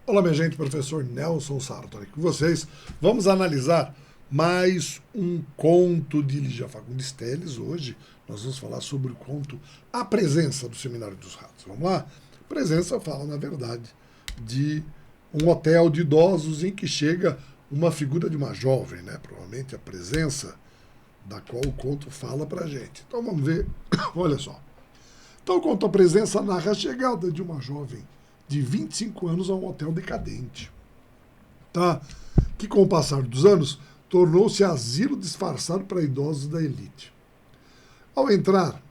Olá, minha gente, professor Nelson Sartori aqui com vocês. Vamos analisar mais um conto de Lígia Fagundes Telles. Hoje nós vamos falar sobre o conto A Presença do Seminário dos Ratos. Vamos lá? A presença fala, na verdade, de um hotel de idosos em que chega uma figura de uma jovem, né? Provavelmente a presença da qual o conto fala pra gente. Então vamos ver. Olha só. Então o conto A Presença narra a chegada de uma jovem de 25 anos a um hotel decadente, tá? Que com o passar dos anos tornou-se asilo disfarçado para idosos da elite. Ao entrar,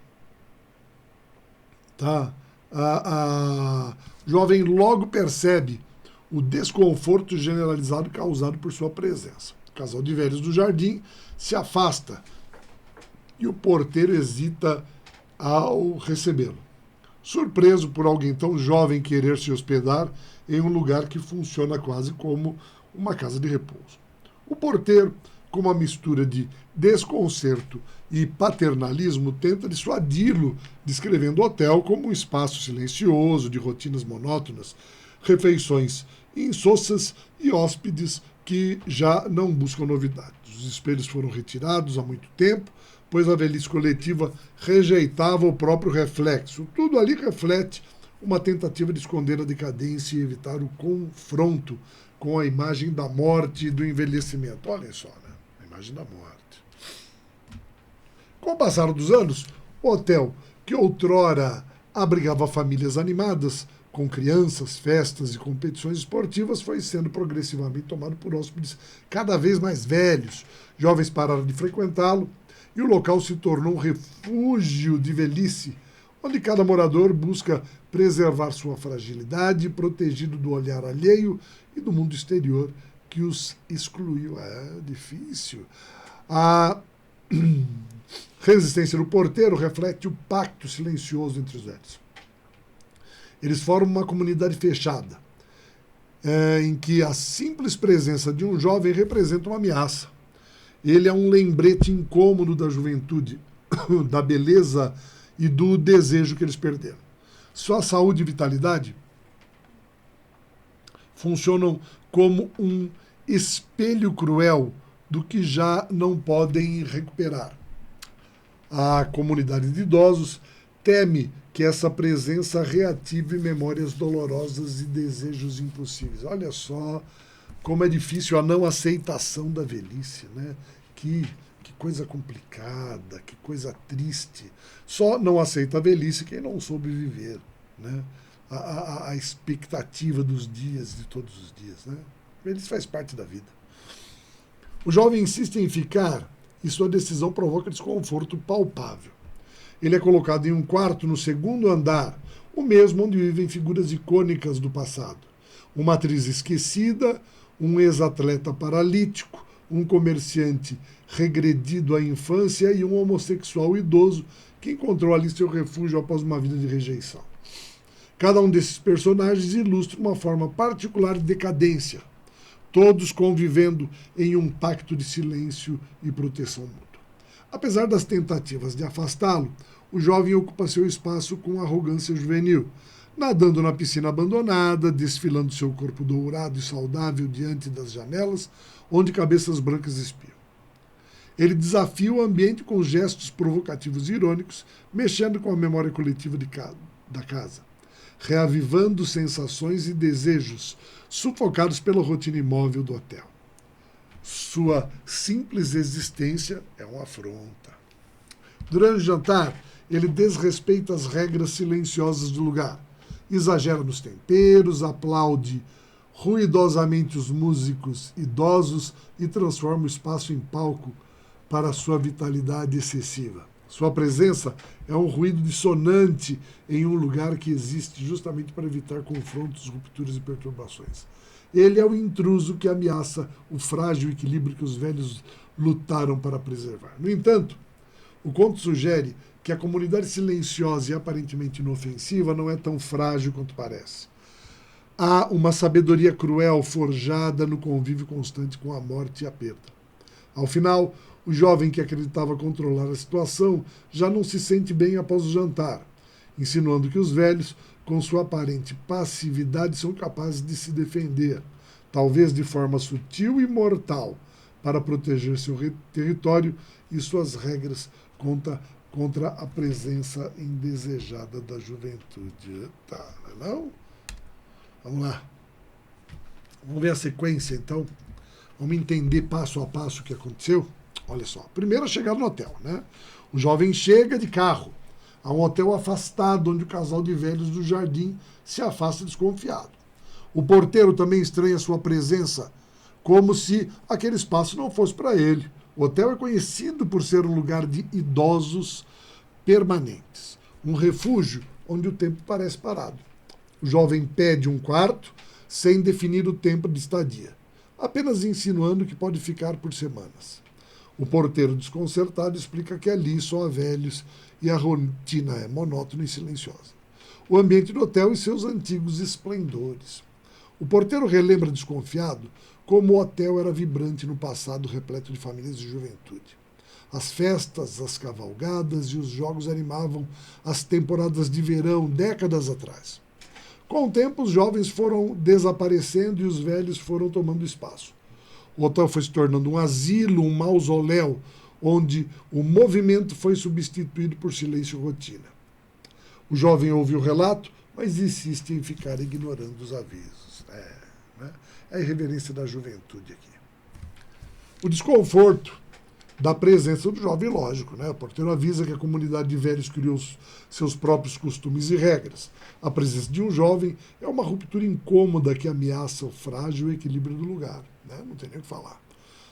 tá? A jovem logo percebe o desconforto generalizado causado por sua presença. O casal de velhos do jardim se afasta e o porteiro hesita ao recebê-lo, surpreso por alguém tão jovem querer se hospedar em um lugar que funciona quase como uma casa de repouso. O porteiro, com uma mistura de desconcerto e paternalismo, tenta dissuadi-lo, descrevendo o hotel como um espaço silencioso, de rotinas monótonas, refeições insossas e hóspedes que já não buscam novidades. Os espelhos foram retirados há muito tempo, pois a velhice coletiva rejeitava o próprio reflexo. Tudo ali reflete uma tentativa de esconder a decadência e evitar o confronto com a imagem da morte e do envelhecimento. Olhem só, né? A imagem da morte. Com o passar dos anos, o hotel, que outrora abrigava famílias animadas, com crianças, festas e competições esportivas, foi sendo progressivamente tomado por hóspedes cada vez mais velhos. Jovens pararam de frequentá-lo, e o local se tornou um refúgio de velhice, onde cada morador busca preservar sua fragilidade, protegido do olhar alheio e do mundo exterior que os excluiu. É difícil. A resistência do porteiro reflete o pacto silencioso entre os velhos. Eles formam uma comunidade fechada, em que a simples presença de um jovem representa uma ameaça. Ele é um lembrete incômodo da juventude, da beleza e do desejo que eles perderam. Sua saúde e vitalidade funcionam como um espelho cruel do que já não podem recuperar. A comunidade de idosos teme que essa presença reative memórias dolorosas e desejos impossíveis. Olha só como é difícil a não aceitação da velhice, né? Que coisa complicada, que coisa triste. Só não aceita a velhice quem não soube viver, né? A expectativa dos dias, de todos os dias, né? A velhice faz parte da vida. O jovem insiste em ficar e sua decisão provoca desconforto palpável. Ele é colocado em um quarto no segundo andar, o mesmo onde vivem figuras icônicas do passado. Uma atriz esquecida, um ex-atleta paralítico, um comerciante regredido à infância e um homossexual idoso que encontrou ali seu refúgio após uma vida de rejeição. Cada um desses personagens ilustra uma forma particular de decadência, todos convivendo em um pacto de silêncio e proteção mútua. Apesar das tentativas de afastá-lo, o jovem ocupa seu espaço com arrogância juvenil, nadando na piscina abandonada, desfilando seu corpo dourado e saudável diante das janelas, onde cabeças brancas espiam. Ele desafia o ambiente com gestos provocativos e irônicos, mexendo com a memória coletiva da casa, reavivando sensações e desejos sufocados pela rotina imóvel do hotel. Sua simples existência é uma afronta. Durante o jantar, ele desrespeita as regras silenciosas do lugar, exagera nos temperos, aplaude ruidosamente os músicos idosos e transforma o espaço em palco para sua vitalidade excessiva. Sua presença é um ruído dissonante em um lugar que existe justamente para evitar confrontos, rupturas e perturbações. Ele é o intruso que ameaça o frágil equilíbrio que os velhos lutaram para preservar. No entanto, o conto sugere que a comunidade silenciosa e aparentemente inofensiva não é tão frágil quanto parece. Há uma sabedoria cruel forjada no convívio constante com a morte e a perda. Ao final, O jovem que acreditava controlar a situação já não se sente bem após o jantar, insinuando que os velhos, com sua aparente passividade, são capazes de se defender, talvez de forma sutil e mortal, para proteger seu território e suas regras contra a presença indesejada da juventude. Tá, não? Vamos lá. Vamos ver a sequência, então. Vamos entender passo a passo o que aconteceu. Olha só. Primeiro a chegar no hotel, né? O jovem chega de carro a um hotel afastado, onde o casal de velhos do jardim se afasta desconfiado. O porteiro também estranha sua presença, como se aquele espaço não fosse para ele. O hotel é conhecido por ser um lugar de idosos permanentes, um refúgio onde o tempo parece parado. O jovem pede um quarto sem definir o tempo de estadia, apenas insinuando que pode ficar por semanas. O porteiro, desconcertado, explica que ali só há velhos e a rotina é monótona e silenciosa. O ambiente do hotel e seus antigos esplendores. O porteiro relembra desconfiado como o hotel era vibrante no passado, repleto de famílias de juventude. As festas, as cavalgadas e os jogos animavam as temporadas de verão décadas atrás. Com o tempo, os jovens foram desaparecendo e os velhos foram tomando espaço. O hotel foi se tornando um asilo, um mausoléu, onde o movimento foi substituído por silêncio e rotina. O jovem ouve o relato, mas insiste em ficar ignorando os avisos. É a irreverência da juventude aqui. O desconforto da presença do jovem, lógico, né? O porteiro avisa que a comunidade de velhos criou seus próprios costumes e regras. A presença de um jovem é uma ruptura incômoda que ameaça o frágil equilíbrio do lugar, né? Não tem nem o que falar.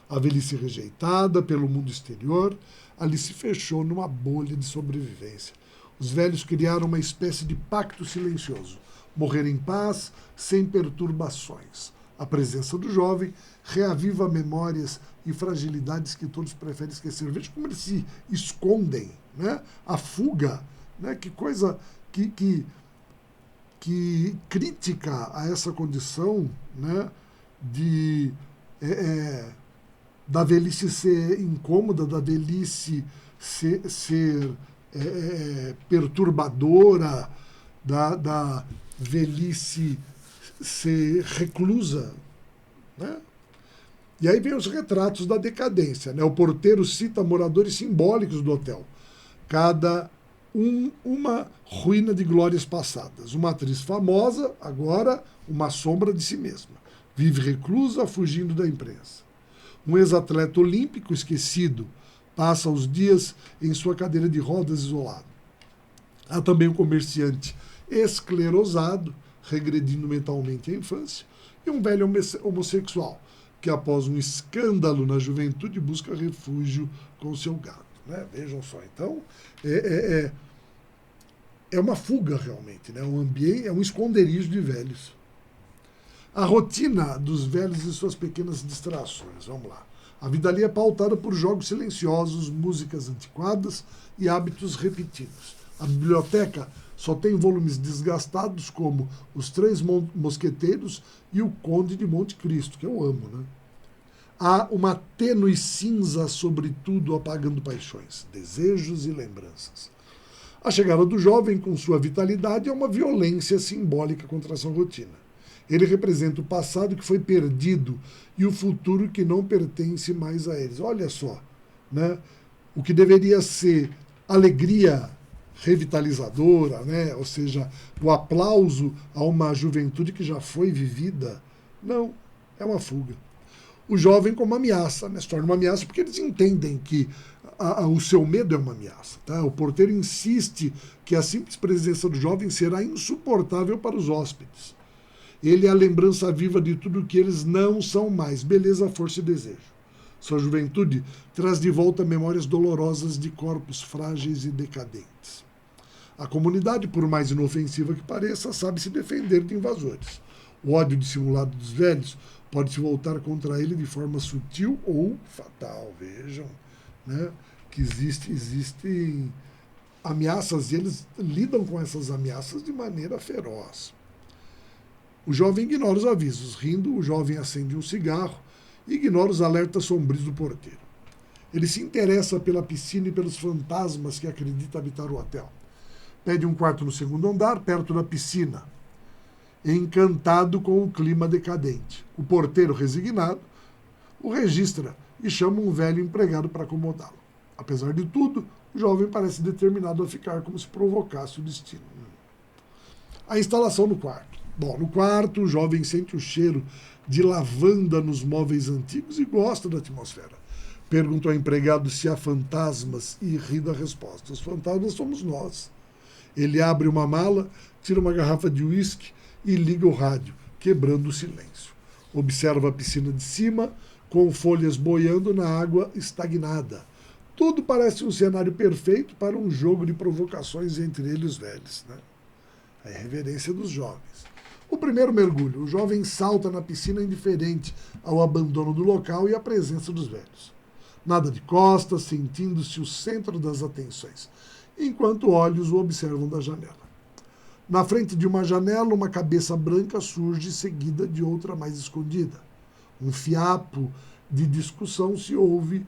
A velhice rejeitada pelo mundo exterior, ali se fechou numa bolha de sobrevivência. Os velhos criaram uma espécie de pacto silencioso, morrer em paz, sem perturbações. A presença do jovem reaviva memórias e fragilidades que todos preferem esquecer. Veja como eles se escondem, né? A fuga, né? Que coisa que crítica a essa condição, né? Da velhice ser incômoda, da velhice ser perturbadora, da velhice ser reclusa, né? E aí vem os retratos da decadência, né? O porteiro cita moradores simbólicos do hotel, cada uma ruína de glórias passadas. Uma atriz famosa, agora uma sombra de si mesma. Vive reclusa, fugindo da imprensa. Um ex-atleta olímpico esquecido passa os dias em sua cadeira de rodas isolado. Há também um comerciante esclerosado, regredindo mentalmente à infância, e um velho homossexual, que após um escândalo na juventude busca refúgio com seu gato. Né? Vejam só, então, é uma fuga realmente, né? Um ambiente, é um esconderijo de velhos. A rotina dos velhos e suas pequenas distrações, vamos lá. A vida ali é pautada por jogos silenciosos, músicas antiquadas e hábitos repetidos. A biblioteca só tem volumes desgastados como Os Três Mosqueteiros e O Conde de Monte Cristo, que eu amo, né? Há uma tênue cinza sobre tudo, apagando paixões, desejos e lembranças. A chegada do jovem, com sua vitalidade, é uma violência simbólica contra essa rotina. Ele representa o passado que foi perdido e o futuro que não pertence mais a eles. Olha só, né? O que deveria ser alegria revitalizadora, né? Ou seja, o aplauso a uma juventude que já foi vivida, não, é uma fuga. O jovem como ameaça, né? Se torna uma ameaça porque eles entendem que o seu medo é uma ameaça. Tá? O porteiro insiste que a simples presença do jovem será insuportável para os hóspedes. Ele é a lembrança viva de tudo que eles não são mais: beleza, força e desejo. Sua juventude traz de volta memórias dolorosas de corpos frágeis e decadentes. A comunidade, por mais inofensiva que pareça, sabe se defender de invasores. O ódio dissimulado dos velhos pode se voltar contra ele de forma sutil ou fatal. Vejam, né, que existem ameaças e eles lidam com essas ameaças de maneira feroz. O jovem ignora os avisos. Rindo, o jovem acende um cigarro e ignora os alertas sombrios do porteiro. Ele se interessa pela piscina e pelos fantasmas que acredita habitar o hotel. Pede um quarto no segundo andar, perto da piscina, encantado com o clima decadente. O porteiro, resignado, o registra e chama um velho empregado para acomodá-lo. Apesar de tudo, o jovem parece determinado a ficar como se provocasse o destino. A instalação no quarto. Bom, no quarto, o jovem sente o cheiro de lavanda nos móveis antigos e gosta da atmosfera. Pergunta ao empregado se há fantasmas e ri da resposta. Os fantasmas somos nós. Ele abre uma mala, tira uma garrafa de uísque e liga o rádio, quebrando o silêncio. Observa a piscina de cima, com folhas boiando na água estagnada. Tudo parece um cenário perfeito para um jogo de provocações entre ele e os velhos, né? A irreverência dos jovens. O primeiro mergulho. O jovem salta na piscina indiferente ao abandono do local e à presença dos velhos. Nada de costas, sentindo-se o centro das atenções, enquanto olhos o observam da janela. Na frente de uma janela, uma cabeça branca surge, seguida de outra mais escondida. Um fiapo de discussão se ouve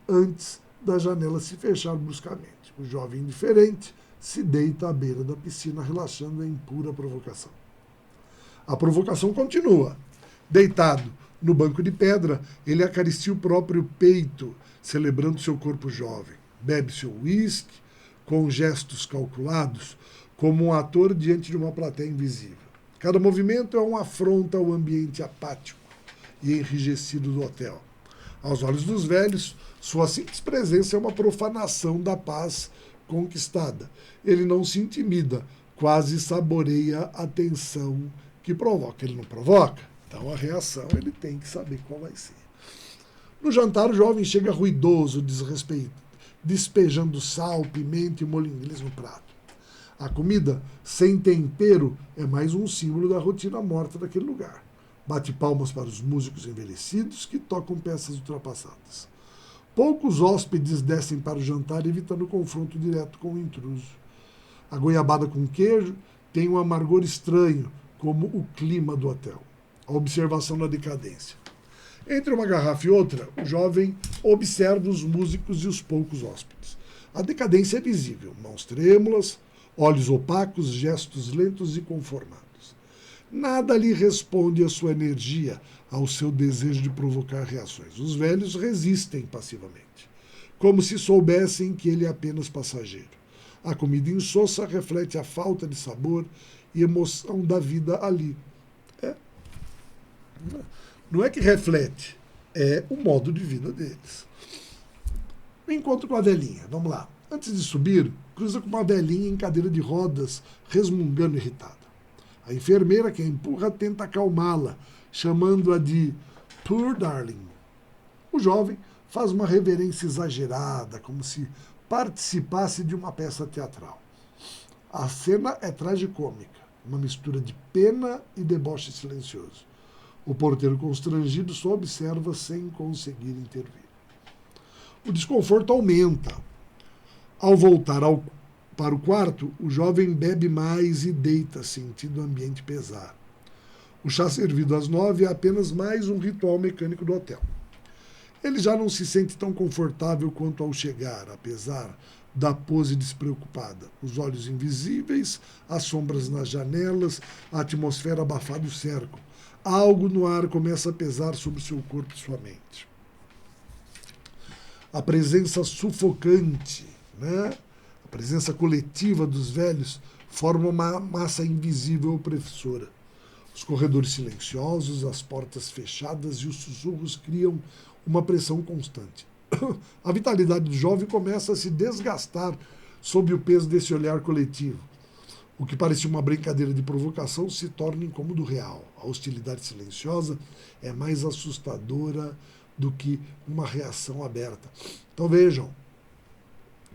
antes da janela se fechar bruscamente. O jovem indiferente se deita à beira da piscina, relaxando em pura provocação. A provocação continua. Deitado no banco de pedra, ele acaricia o próprio peito, celebrando seu corpo jovem. Bebe seu uísque, com gestos calculados, como um ator diante de uma plateia invisível. Cada movimento é uma afronta ao ambiente apático e enrijecido do hotel. Aos olhos dos velhos, sua simples presença é uma profanação da paz conquistada. Ele não se intimida, quase saboreia a tensão que provoca. Ele não provoca, então a reação ele tem que saber qual vai ser. No jantar, o jovem chega ruidoso, despejando sal, pimenta e molho inglês no prato. A comida, sem tempero, é mais um símbolo da rotina morta daquele lugar. Bate palmas para os músicos envelhecidos que tocam peças ultrapassadas. Poucos hóspedes descem para o jantar, evitando o confronto direto com o intruso. A goiabada com queijo tem um amargor estranho, como o clima do hotel. A observação da decadência. Entre uma garrafa e outra, o jovem observa os músicos e os poucos hóspedes. A decadência é visível, mãos trêmulas, olhos opacos, gestos lentos e conformados. Nada lhe responde à sua energia, ao seu desejo de provocar reações. Os velhos resistem passivamente, como se soubessem que ele é apenas passageiro. A comida insossa reflete a falta de sabor e emoção da vida ali. Não é que reflete, é o modo de vida deles. O encontro com a velhinha, vamos lá. Antes de subir, cruza com uma velhinha em cadeira de rodas, resmungando irritada. A enfermeira que a empurra tenta acalmá-la, chamando-a de Poor Darling. O jovem faz uma reverência exagerada, como se participasse de uma peça teatral. A cena é tragicômica, uma mistura de pena e deboche silencioso. O porteiro constrangido só observa sem conseguir intervir. O desconforto aumenta. Ao voltar para o quarto, o jovem bebe mais e deita, sentindo o ambiente pesar. O chá servido às 9 é apenas mais um ritual mecânico do hotel. Ele já não se sente tão confortável quanto ao chegar, apesar da pose despreocupada. Os olhos invisíveis, as sombras nas janelas, a atmosfera abafada o cercam. Algo no ar começa a pesar sobre seu corpo e sua mente. A presença sufocante, né? A presença coletiva dos velhos forma uma massa invisível opressora. Os corredores silenciosos, as portas fechadas e os sussurros criam uma pressão constante. A vitalidade do jovem começa a se desgastar sob o peso desse olhar coletivo. O que parecia uma brincadeira de provocação se torna incômodo real. A hostilidade silenciosa é mais assustadora do que uma reação aberta. Então vejam,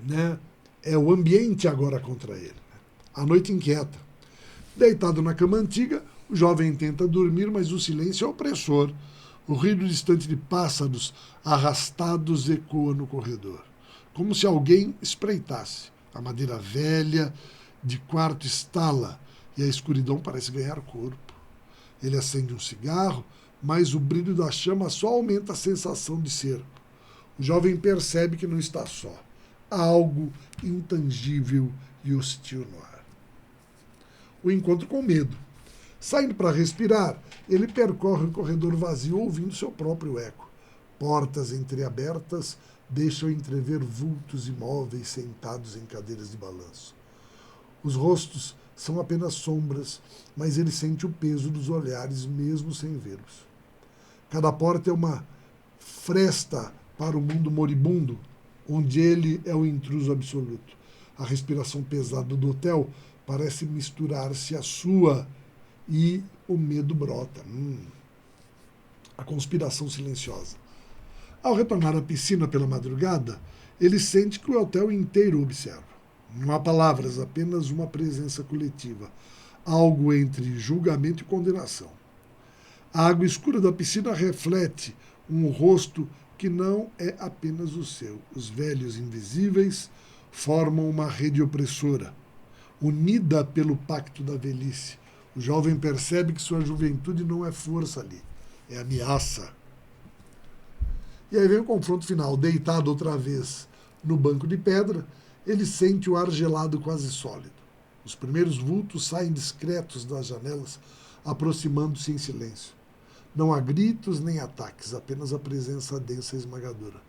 né? É o ambiente agora contra ele. A noite inquieta. Deitado na cama antiga, o jovem tenta dormir, mas o silêncio é opressor. O ruído distante de pássaros arrastados ecoa no corredor, como se alguém espreitasse. A madeira velha de quarto estala e a escuridão parece ganhar corpo. Ele acende um cigarro, mas o brilho da chama só aumenta a sensação de cerco. O jovem percebe que não está só. Há algo intangível e hostil no ar. O encontro com medo. Saindo para respirar, ele percorre o corredor vazio ouvindo seu próprio eco. Portas entreabertas deixam entrever vultos imóveis sentados em cadeiras de balanço. Os rostos são apenas sombras, mas ele sente o peso dos olhares mesmo sem vê-los. Cada porta é uma fresta para o mundo moribundo, onde ele é o intruso absoluto. A respiração pesada do hotel parece misturar-se à sua e o medo brota. A conspiração silenciosa. Ao retornar à piscina pela madrugada, ele sente que o hotel inteiro o observa. Não há palavras, apenas uma presença coletiva. Algo entre julgamento e condenação. A água escura da piscina reflete um rosto que não é apenas o seu. Os velhos invisíveis formam uma rede opressora, unida pelo pacto da velhice. O jovem percebe que sua juventude não é força ali, é ameaça. E aí vem o confronto final. Deitado outra vez no banco de pedra, ele sente o ar gelado quase sólido. Os primeiros vultos saem discretos das janelas, aproximando-se em silêncio. Não há gritos nem ataques, apenas a presença densa e esmagadora.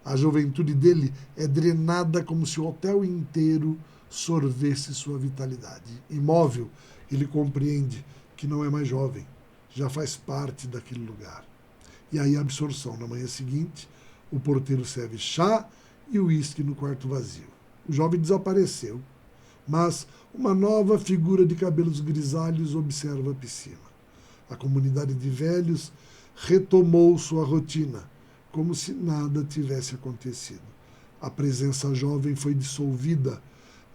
A juventude dele é drenada como se o hotel inteiro sorvesse sua vitalidade. Imóvel, ele compreende que não é mais jovem, já faz parte daquele lugar. E aí a absorção. Na manhã seguinte, o porteiro serve chá e uísque no quarto vazio. O jovem desapareceu, mas uma nova figura de cabelos grisalhos observa a piscina. A comunidade de velhos retomou sua rotina, como se nada tivesse acontecido. A presença jovem foi dissolvida,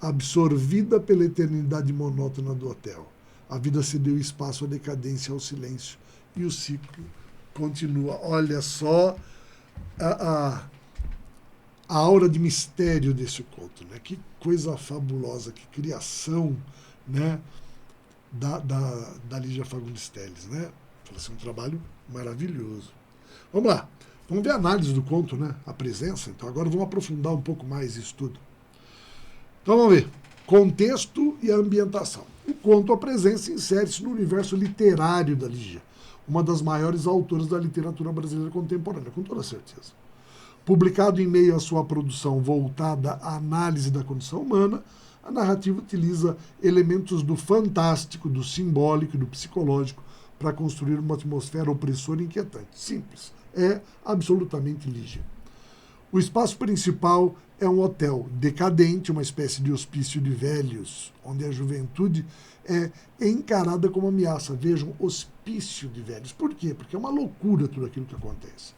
absorvida pela eternidade monótona do hotel. A vida cedeu espaço à decadência, ao silêncio, e o ciclo continua. Olha só a aura de mistério desse conto, né? Que coisa fabulosa, que criação, né? da Lígia Fagundes Telles, né? Foi assim, um trabalho maravilhoso. Vamos lá, vamos ver a análise do conto, né? A presença. Então agora vamos aprofundar um pouco mais isso tudo. Então vamos ver. Contexto e ambientação. O conto A Presença insere-se no universo literário da Lígia, uma das maiores autoras da literatura brasileira contemporânea, com toda certeza. Publicado em meio à sua produção voltada à análise da condição humana, a narrativa utiliza elementos do fantástico, do simbólico e do psicológico para construir uma atmosfera opressora e inquietante. Simples. É absolutamente Lígia. O espaço principal é um hotel decadente, uma espécie de hospício de velhos, onde a juventude é encarada como ameaça. Vejam, hospício de velhos. Por quê? Porque é uma loucura tudo aquilo que acontece.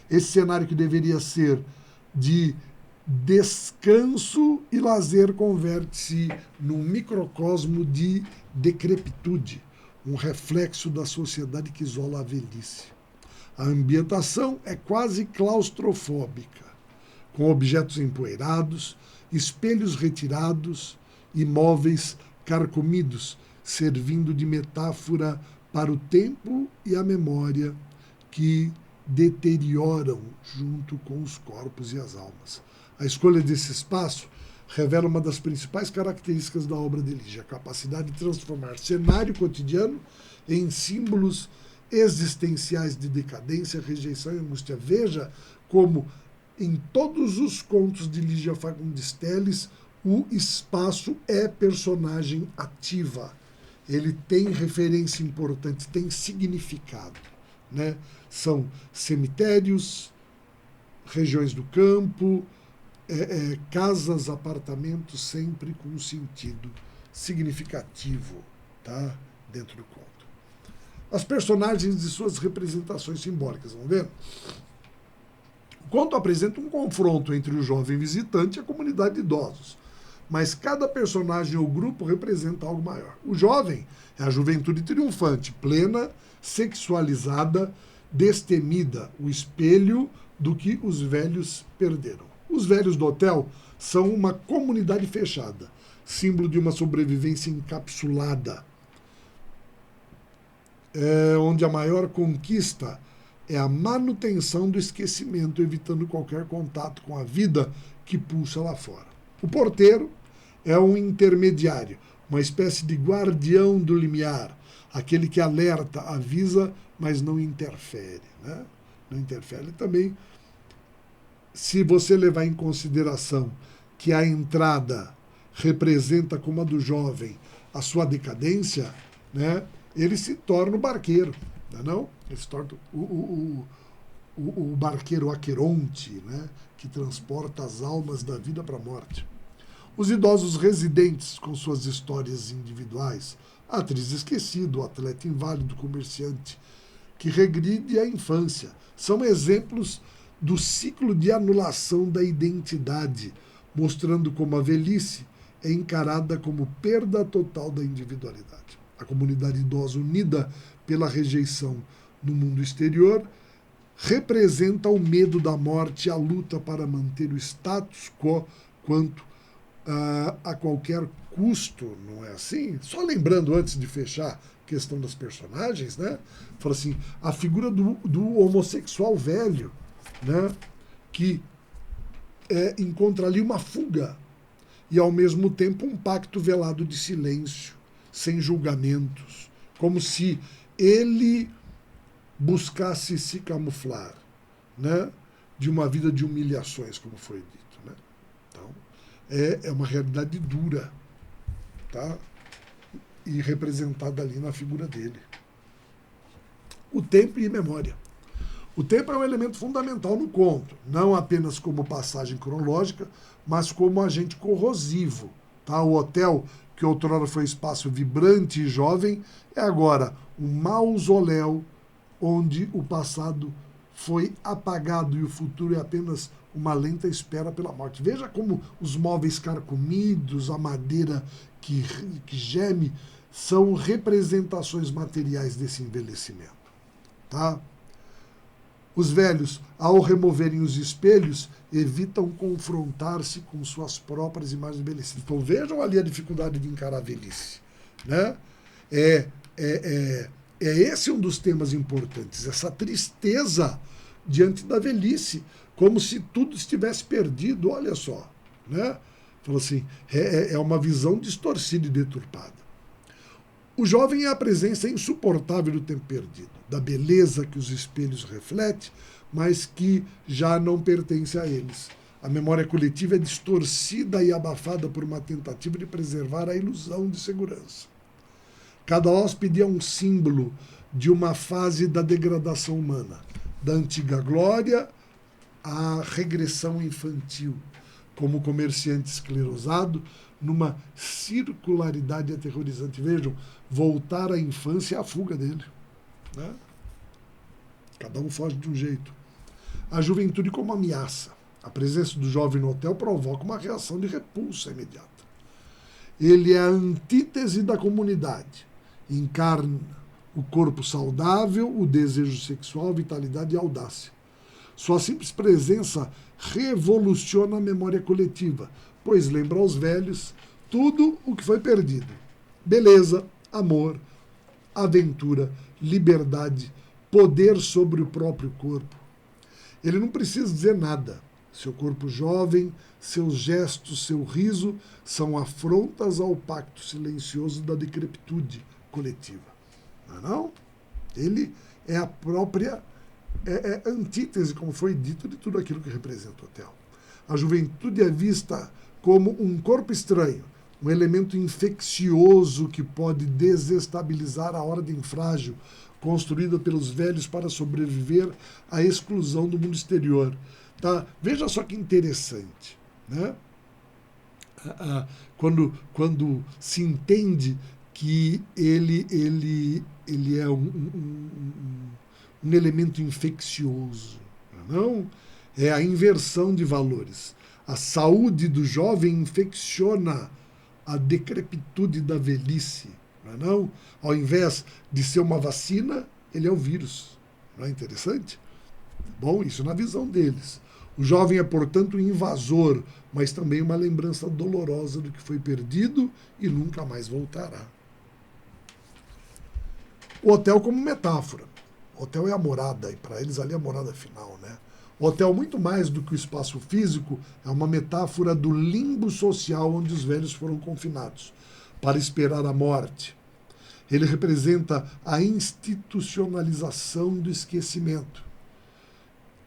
Esse cenário que deveria ser de descanso e lazer converte-se num microcosmo de decrepitude, um reflexo da sociedade que isola a velhice. A ambientação é quase claustrofóbica, com objetos empoeirados, espelhos retirados e móveis carcomidos, servindo de metáfora para o tempo e a memória que deterioram junto com os corpos e as almas. A escolha desse espaço revela uma das principais características da obra de Lígia, a capacidade de transformar cenário cotidiano em símbolos existenciais de decadência, rejeição e angústia. Veja como em todos os contos de Lígia Fagundes Telles o espaço é personagem ativa. Ele tem referência importante, tem significado, né? São cemitérios, regiões do campo, casas, apartamentos, sempre com um sentido significativo, tá? Dentro do conto. As personagens e suas representações simbólicas, vamos ver? O conto apresenta um confronto entre o jovem visitante e a comunidade de idosos, mas cada personagem ou grupo representa algo maior. O jovem é a juventude triunfante, plena, sexualizada, destemida, o espelho do que os velhos perderam. Os velhos do hotel são uma comunidade fechada, símbolo de uma sobrevivência encapsulada, onde a maior conquista é a manutenção do esquecimento, evitando qualquer contato com a vida que pulsa lá fora. O porteiro é um intermediário, uma espécie de guardião do limiar, aquele que alerta, avisa, mas não interfere. Né? Não interfere também. Se você levar em consideração que a entrada representa, como a do jovem, a sua decadência, né, ele se torna o barqueiro. Não? Ele se torna o barqueiro Aqueronte, né, que transporta as almas da vida para a morte. Os idosos residentes, com suas histórias individuais, a atriz esquecida, o atleta inválido, o comerciante, que regride à infância, são exemplos do ciclo de anulação da identidade, mostrando como a velhice é encarada como perda total da individualidade. A comunidade idosa unida pela rejeição no mundo exterior representa o medo da morte e a luta para manter o status quo quanto a qualquer custo, não é assim? Só lembrando, antes de fechar a questão das personagens, né? Fala assim, a figura do homossexual velho, né? Que encontra ali uma fuga e, ao mesmo tempo, um pacto velado de silêncio, sem julgamentos, como se ele buscasse se camuflar, né? De uma vida de humilhações, como foi dito. Né? Então, é uma realidade dura, tá? E representada ali na figura dele. O tempo e memória. O tempo é um elemento fundamental no conto, não apenas como passagem cronológica, mas como agente corrosivo. Tá? O hotel, que outrora foi espaço vibrante e jovem, é agora um mausoléu onde o passado foi apagado e o futuro é apenas uma lenta espera pela morte. Veja como os móveis carcomidos, a madeira que geme, são representações materiais desse envelhecimento. Tá? Os velhos, ao removerem os espelhos, evitam confrontar-se com suas próprias imagens envelhecidas. Então vejam ali a dificuldade de encarar a velhice. Né? É esse um dos temas importantes, essa tristeza diante da velhice, como se tudo estivesse perdido, olha só. Né? Fala assim, é uma visão distorcida e deturpada. O jovem é a presença insuportável do tempo perdido, da beleza que os espelhos refletem, mas que já não pertence a eles. A memória coletiva é distorcida e abafada por uma tentativa de preservar a ilusão de segurança. Cada hóspede é um símbolo de uma fase da degradação humana, da antiga glória à regressão infantil, como o comerciante esclerosado, numa circularidade aterrorizante. Vejam, voltar à infância é a fuga dele. Né? Cada um foge de um jeito. A juventude como ameaça. A presença do jovem no hotel provoca uma reação de repulsa imediata. Ele é a antítese da comunidade. Encarna o corpo saudável, o desejo sexual, a vitalidade e a audácia. Sua simples presença revoluciona a memória coletiva, pois lembra aos velhos tudo o que foi perdido. Beleza, amor, aventura, liberdade, poder sobre o próprio corpo. Ele não precisa dizer nada. Seu corpo jovem, seus gestos, seu riso são afrontas ao pacto silencioso da decrepitude coletiva. Não é não? Ele é a própria antítese, como foi dito, de tudo aquilo que representa o hotel. A juventude é vista como um corpo estranho, um elemento infeccioso que pode desestabilizar a ordem frágil construída pelos velhos para sobreviver à exclusão do mundo exterior. Tá? Veja só que interessante. Né? Quando se entende que ele é um elemento infeccioso. Não? É a inversão de valores. A saúde do jovem infecciona a decrepitude da velhice. Não? Ao invés de ser uma vacina, ele é um vírus. Não é interessante? Bom, isso na visão deles. O jovem é, portanto, um invasor, mas também uma lembrança dolorosa do que foi perdido e nunca mais voltará. O hotel como metáfora. Hotel é a morada, e para eles ali é a morada final, né? O hotel, muito mais do que o espaço físico, é uma metáfora do limbo social onde os velhos foram confinados, para esperar a morte. Ele representa a institucionalização do esquecimento,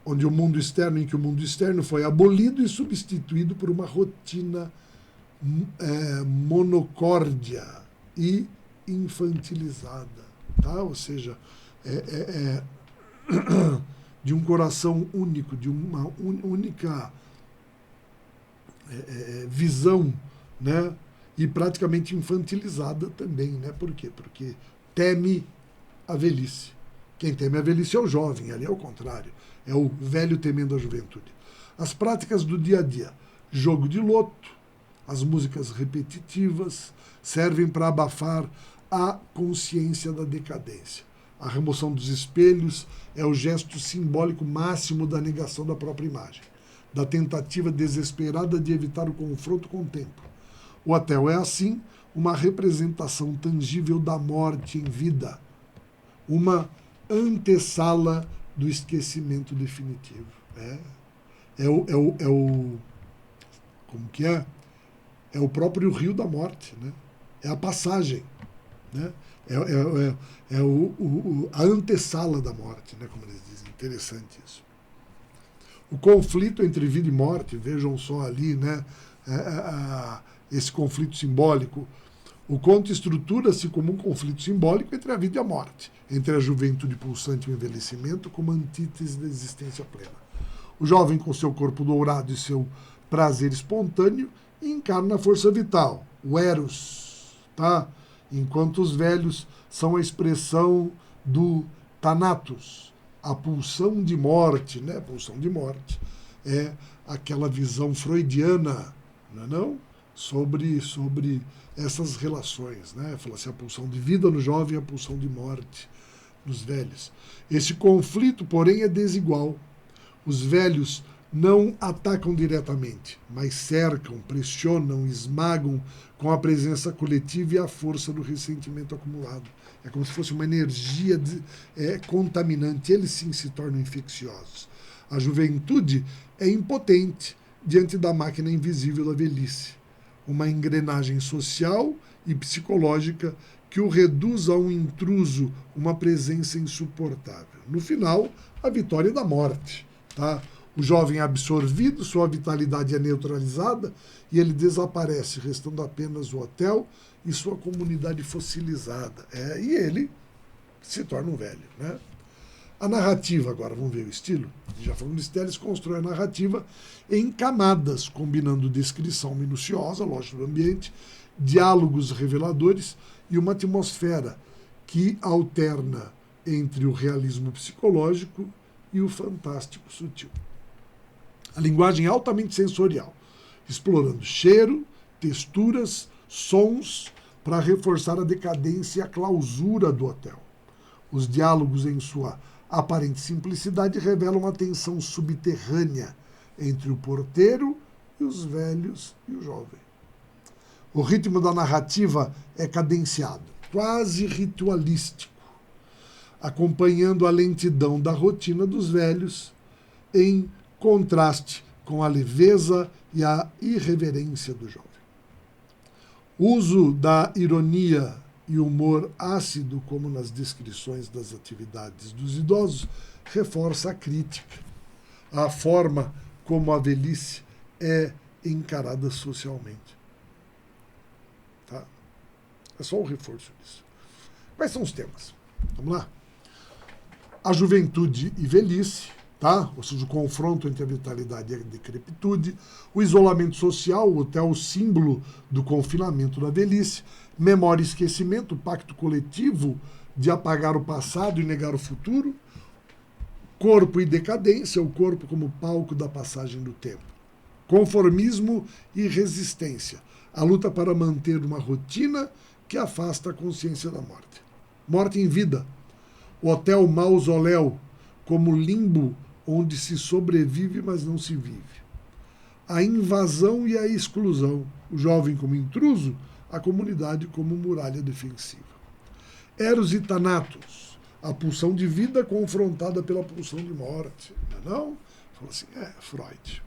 onde o mundo externo, em que o mundo externo foi abolido e substituído por uma rotina monocórdia e infantilizada, tá? Ou seja, de um coração único, de uma única visão, né? E praticamente infantilizada também, né? Por quê? Porque teme a velhice. Quem teme a velhice é o jovem, ali é o contrário. É o velho temendo a juventude. As práticas do dia a dia. Jogo de loto, as músicas repetitivas, servem para abafar a consciência da decadência. A remoção dos espelhos é o gesto simbólico máximo da negação da própria imagem, da tentativa desesperada de evitar o confronto com o tempo. O hotel é, assim, uma representação tangível da morte em vida, uma antessala do esquecimento definitivo. Como que é? É o próprio rio da morte, né? É a passagem, né? A antessala da morte, né? Como eles dizem. Interessante isso. O conflito entre vida e morte, vejam só ali, né? Esse conflito simbólico. O conto estrutura-se como um conflito simbólico entre a vida e a morte, entre a juventude pulsante e o envelhecimento, como antítese da existência plena. O jovem, com seu corpo dourado e seu prazer espontâneo, encarna a força vital, o eros, tá? Enquanto os velhos são a expressão do thanatos, a pulsão de morte, né? A pulsão de morte é aquela visão freudiana, não? Sobre essas relações, né? Fala assim, a pulsão de vida no jovem e a pulsão de morte nos velhos. Esse conflito, porém, é desigual. Os velhos não atacam diretamente, mas cercam, pressionam, esmagam com a presença coletiva e a força do ressentimento acumulado. É como se fosse uma energia contaminante. Eles sim se tornam infecciosos. A juventude é impotente diante da máquina invisível da velhice, uma engrenagem social e psicológica que o reduz a um intruso, uma presença insuportável. No final, a vitória da morte, tá? O jovem é absorvido, sua vitalidade é neutralizada e ele desaparece, restando apenas o hotel e sua comunidade fossilizada. E ele se torna um velho, né? A narrativa, agora vamos ver o estilo. Já falamos de Teles, constrói a narrativa em camadas, combinando descrição minuciosa, lógico, do ambiente, diálogos reveladores e uma atmosfera que alterna entre o realismo psicológico e o fantástico sutil. A linguagem é altamente sensorial, explorando cheiro, texturas, sons, para reforçar a decadência e a clausura do hotel. Os diálogos, em sua aparente simplicidade, revelam uma tensão subterrânea entre o porteiro e os velhos e o jovem. O ritmo da narrativa é cadenciado, quase ritualístico, acompanhando a lentidão da rotina dos velhos, em contraste com a leveza e a irreverência do jovem. O uso da ironia e humor ácido, como nas descrições das atividades dos idosos, reforça a crítica, a forma como a velhice é encarada socialmente. Tá? É só o reforço disso. Quais são os temas? Vamos lá? A juventude e velhice, tá? Ou seja, o confronto entre a vitalidade e a decrepitude, o isolamento social, o hotel, o símbolo do confinamento da velhice, memória e esquecimento, o pacto coletivo de apagar o passado e negar o futuro, corpo e decadência, o corpo como palco da passagem do tempo, conformismo e resistência, a luta para manter uma rotina que afasta a consciência da morte. Morte em vida, o hotel mausoléu como limbo onde se sobrevive, mas não se vive. A invasão e a exclusão, o jovem como intruso, a comunidade como muralha defensiva. Eros e Thanatos, A pulsão de vida confrontada pela pulsão de morte. Não? Fala assim, Freud.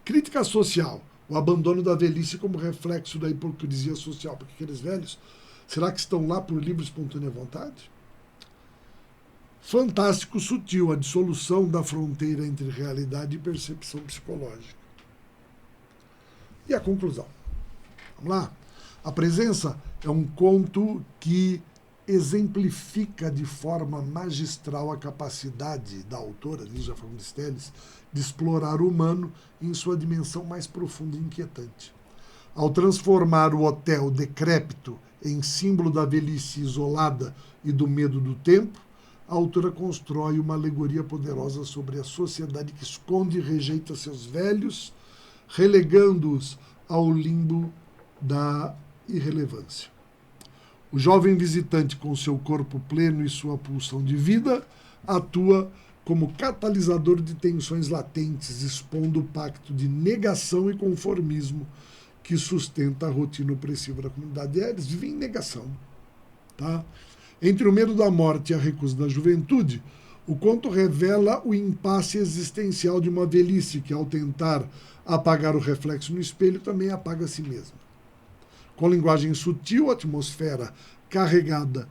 Crítica social. O abandono da velhice como reflexo da hipocrisia social. Porque aqueles velhos, será que estão lá por livre e espontânea vontade? Fantástico sutil, a dissolução da fronteira entre realidade e percepção psicológica. E a conclusão. Vamos lá? A Presença é um conto que exemplifica de forma magistral a capacidade da autora, Lígia Fagundes Telles, de explorar o humano em sua dimensão mais profunda e inquietante. Ao transformar o hotel decrépito em símbolo da velhice isolada e do medo do tempo, a autora constrói uma alegoria poderosa sobre a sociedade que esconde e rejeita seus velhos, relegando-os ao limbo da irrelevância. O jovem visitante, com seu corpo pleno e sua pulsão de vida, atua como catalisador de tensões latentes, expondo o pacto de negação e conformismo que sustenta a rotina opressiva da comunidade. Eles vivem em negação. Tá? Entre o medo da morte e a recusa da juventude, o conto revela o impasse existencial de uma velhice que, ao tentar apagar o reflexo no espelho, também apaga a si mesma. Com linguagem sutil, atmosfera carregada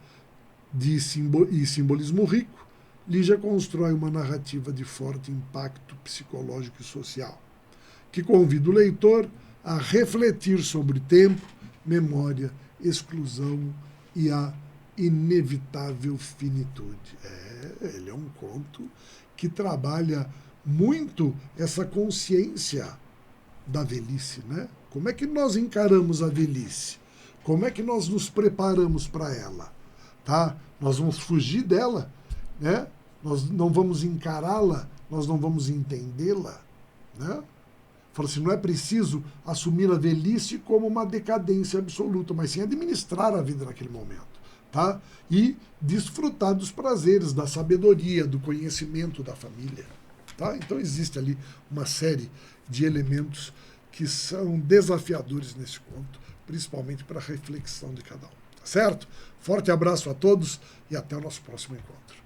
de simbolismo rico, Lígia constrói uma narrativa de forte impacto psicológico e social, que convida o leitor a refletir sobre tempo, memória, exclusão e a inevitável finitude. Ele é um conto que trabalha muito essa consciência da velhice, né? Como é que nós encaramos a velhice? Como é que nós nos preparamos para ela? Tá? Nós vamos fugir dela, né? Nós não vamos encará-la, nós não vamos entendê-la, né? Fala assim, não é preciso assumir a velhice como uma decadência absoluta, mas sim administrar a vida naquele momento. Tá? E desfrutar dos prazeres, da sabedoria, do conhecimento da família. Tá? Então existe ali uma série de elementos que são desafiadores nesse conto, principalmente para a reflexão de cada um. Tá certo? Forte abraço a todos e até o nosso próximo encontro.